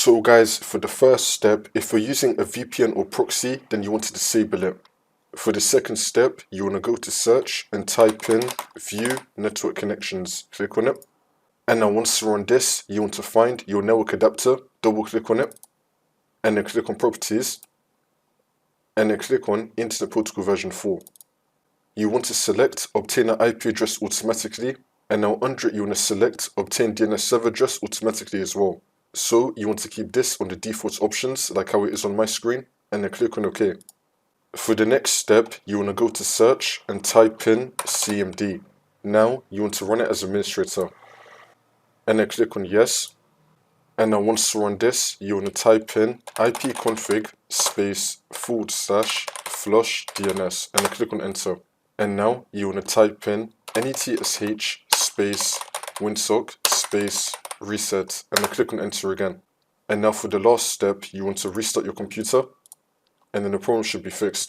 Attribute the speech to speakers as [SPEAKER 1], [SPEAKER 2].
[SPEAKER 1] So guys, for the first step, if you're using a VPN or proxy, then you want to disable it. For the second step, you want to go to search and type in view network connections. Click on it. And now once you're on this, you want to find your network adapter, double click on it, and then click on properties, and then click on Internet Protocol version 4. You want to select obtain an IP address automatically, and now under it you want to select obtain DNS server address automatically as well. So you want to keep this on the default options like how it is on my screen, and then click on OK. For the next step, you want to go to search and type in CMD. Now you want to run it as administrator, and then click on yes. And now once you're on this, you want to type in ipconfig space /flush DNS, and then click on enter. And now you want to type in netsh space winsock space reset, and then click on enter again. And now for the last step, you want to restart your computer, and then the problem should be fixed.